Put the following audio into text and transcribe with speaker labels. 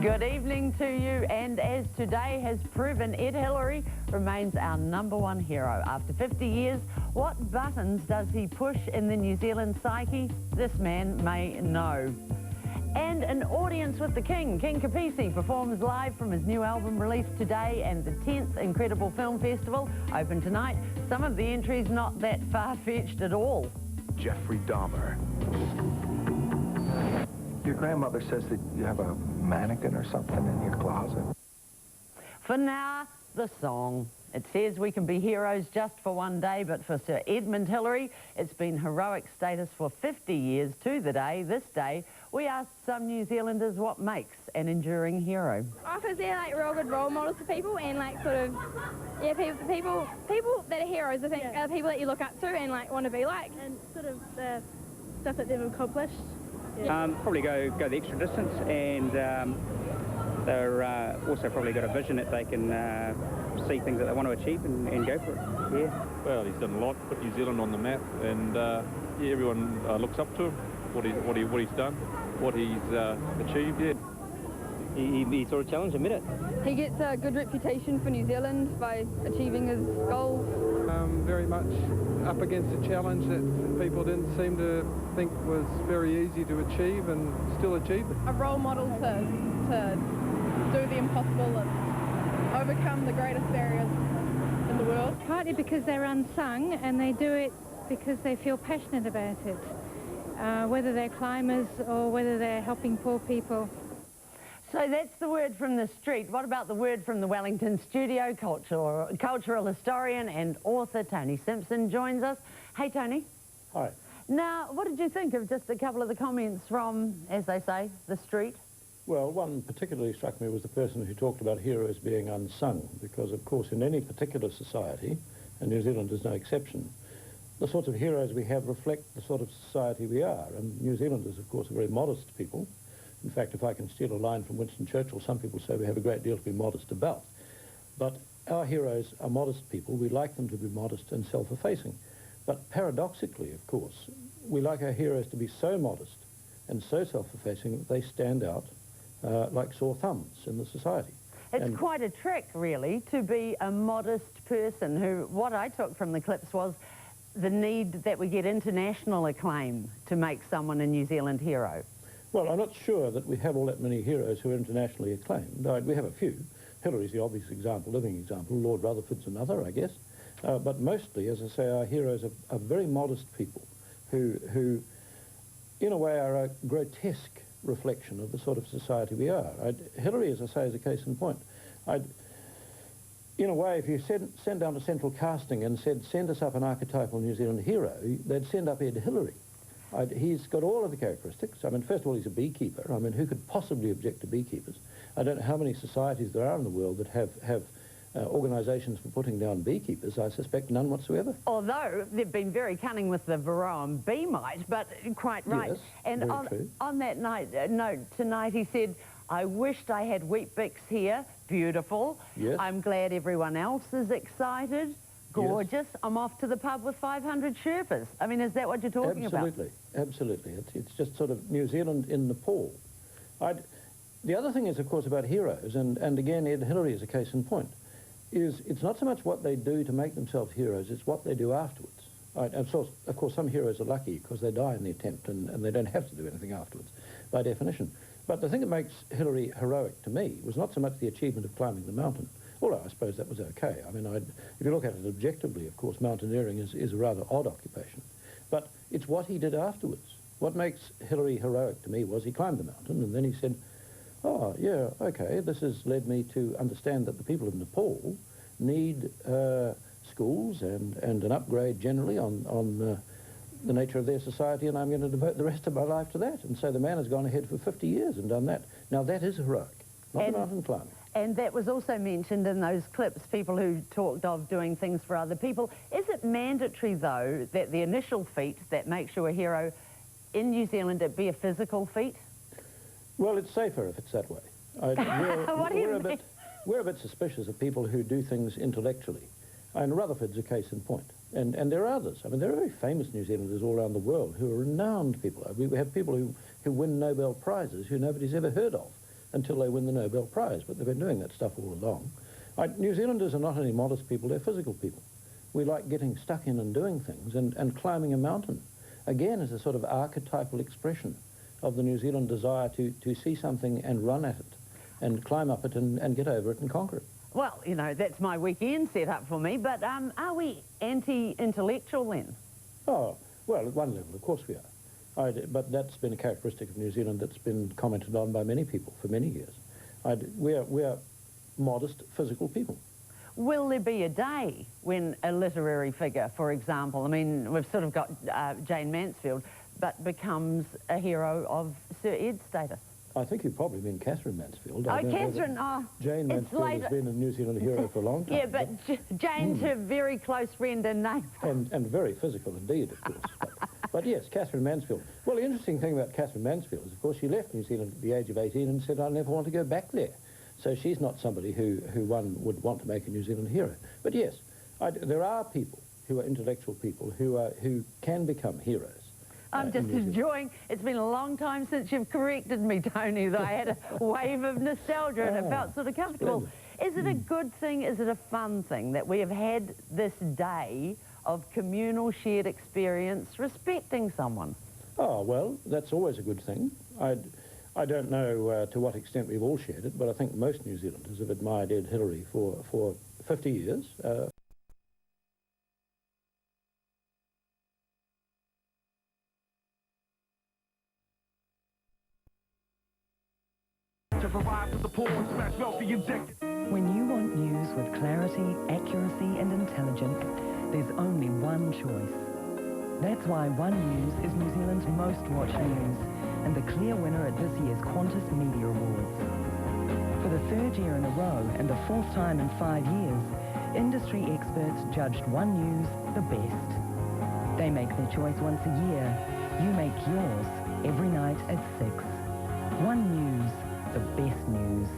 Speaker 1: Good evening to you, and as today has proven, Ed Hillary remains our #1 hero. After 50 years, what buttons does he push in the New Zealand psyche? This man may know. And an audience with the King. King Kapisi performs live from his new album released today, and the 10th Incredible Film Festival open tonight. Some of the entries not that far-fetched at all.
Speaker 2: Jeffrey Dahmer. Your grandmother says that you have a mannequin or something in your closet.
Speaker 1: For now, the song. It says we can be heroes just for one day, but for Sir Edmund Hillary, it's been heroic status for 50 years to the day. This day, we asked some New Zealanders what makes an enduring hero.
Speaker 3: Because they're like real good role models to people, and like sort of, yeah, people that are heroes, I think, are the people that you look up to and like want to be like.
Speaker 4: And sort of the stuff that they've accomplished.
Speaker 5: Yeah. Probably go the extra distance, and they're also probably got a vision that they can see things that they want to achieve and go for it. Yeah.
Speaker 6: Well, he's done a lot, put New Zealand on the map, and yeah, everyone looks up to him. What he's done, what he's achieved. Yeah.
Speaker 5: He sort of challenged him, didn't it?
Speaker 7: He gets a good reputation for New Zealand by achieving his goals.
Speaker 8: Very much up against a challenge that people didn't seem to think was very easy to achieve, and still achieved it.
Speaker 4: A role model to do the impossible and overcome the greatest barriers in the world.
Speaker 9: Partly because they're unsung, and they do it because they feel passionate about it, whether they're climbers or whether they're helping poor people.
Speaker 1: So that's the word from the street. What about the word from the Wellington studio? Cultural historian and author Tony Simpson joins us. Hey, Tony.
Speaker 10: Hi.
Speaker 1: Now, what did you think of just a couple of the comments from, as they say, the street?
Speaker 10: Well, one particularly struck me was the person who talked about heroes being unsung, because, of course, in any particular society, and New Zealand is no exception, the sorts of heroes we have reflect the sort of society we are. And New Zealanders, of course, are very modest people. In fact, if I can steal a line from Winston Churchill, some people say we have a great deal to be modest about. But our heroes are modest people. We like them to be modest and self-effacing. But paradoxically, of course, we like our heroes to be so modest and so self-effacing that they stand out like sore thumbs in the society.
Speaker 1: It's quite a trick, really, to be a modest person who, what I took from the clips was the need that we get international acclaim to make someone a New Zealand hero.
Speaker 10: Well, I'm not sure that we have all that many heroes who are internationally acclaimed. We have a few. Hillary's the obvious example, living example. Lord Rutherford's another, I guess. But mostly, as I say, our heroes are very modest people who, in a way, are a grotesque reflection of the sort of society we are. Hillary, as I say, is a case in point. In a way, if you send down to Central Casting and said, send us up an archetypal New Zealand hero, they'd send up Ed Hillary. He's got all of the characteristics. I mean, first of all, he's a beekeeper. I mean, who could possibly object to beekeepers? I don't know how many societies there are in the world that have organisations for putting down beekeepers. I suspect none whatsoever.
Speaker 1: Although they've been very cunning with the Varroa bee mite, but quite right.
Speaker 10: Yes,
Speaker 1: and on that note tonight, he said, I wished I had Weet-Bix here. Beautiful.
Speaker 10: Yes.
Speaker 1: I'm glad everyone else is excited. Gorgeous. Yes. I'm off to the pub with 500 Sherpas. I mean, is that what you're talking about?
Speaker 10: Absolutely. It's just sort of New Zealand in Nepal. The other thing is, of course, about heroes, and again, Ed Hillary is a case in point, is it's not so much what they do to make themselves heroes, it's what they do afterwards. Of course, some heroes are lucky because they die in the attempt and they don't have to do anything afterwards, by definition. But the thing that makes Hillary heroic to me was not so much the achievement of climbing the mountain, although I suppose that was okay. I mean, if you look at it objectively, of course, mountaineering is a rather odd occupation. But it's what he did afterwards. What makes Hillary heroic to me was he climbed the mountain, and then he said, oh, yeah, okay, this has led me to understand that the people of Nepal need schools and an upgrade generally on the nature of their society, and I'm going to devote the rest of my life to that. And so the man has gone ahead for 50 years and done that. Now, that is heroic, not the mountain climbing.
Speaker 1: And that was also mentioned in those clips, people who talked of doing things for other people. Is it mandatory, though, that the initial feat that makes you a hero in New Zealand, it be a physical feat? Well,
Speaker 10: it's safer if it's that way. We're a bit suspicious of people who do things intellectually. And Rutherford's a case in point. And there are others. I mean, there are very famous New Zealanders all around the world who are renowned people. We have people who win Nobel Prizes who nobody's ever heard of, until they win the Nobel Prize, but they've been doing that stuff all along. New Zealanders are not only modest people, they're physical people. We like getting stuck in and doing things, and climbing a mountain, again, is a sort of archetypal expression of the New Zealand desire to see something and run at it, and climb up it and get over it and conquer it.
Speaker 1: Well, you know, that's my weekend set up for me, but are we anti-intellectual then?
Speaker 10: Oh, well, at one level, of course we are. But that's been a characteristic of New Zealand that's been commented on by many people for many years. We are modest, physical people.
Speaker 1: Will there be a day when a literary figure, for example, I mean, we've sort of got Jane Mansfield, but becomes a hero of Sir Ed status?
Speaker 10: I think you probably mean Catherine Mansfield.
Speaker 1: Oh, Catherine, oh.
Speaker 10: Jane Mansfield has been a New Zealand hero for a long time.
Speaker 1: Yeah, but Jane's her very close friend and neighbour.
Speaker 10: And very physical indeed, of course. But yes, Catherine Mansfield. Well, the interesting thing about Catherine Mansfield is, of course, she left New Zealand at the age of 18 and said, I never want to go back there. So she's not somebody who one would want to make a New Zealand hero. But yes, there are people who are intellectual people who can become heroes.
Speaker 1: I'm just enjoying, it's been a long time since you've corrected me, Tony, that I had a wave of nostalgia and it felt sort of comfortable. Is it a good thing, is it a fun thing that we have had this day of communal shared experience respecting someone?
Speaker 10: Oh, well, that's always a good thing. I don't know to what extent we've all shared it, but I think most New Zealanders have admired Ed Hillary for 50 years.
Speaker 11: When you want news with clarity, accuracy and intelligence, there's only one choice. That's why One News is New Zealand's most watched news and the clear winner at this year's Qantas Media Awards. For the third year in a row and the fourth time in 5 years, industry experts judged One News the best. They make their choice once a year. You make yours every night at 6. One News, the best news.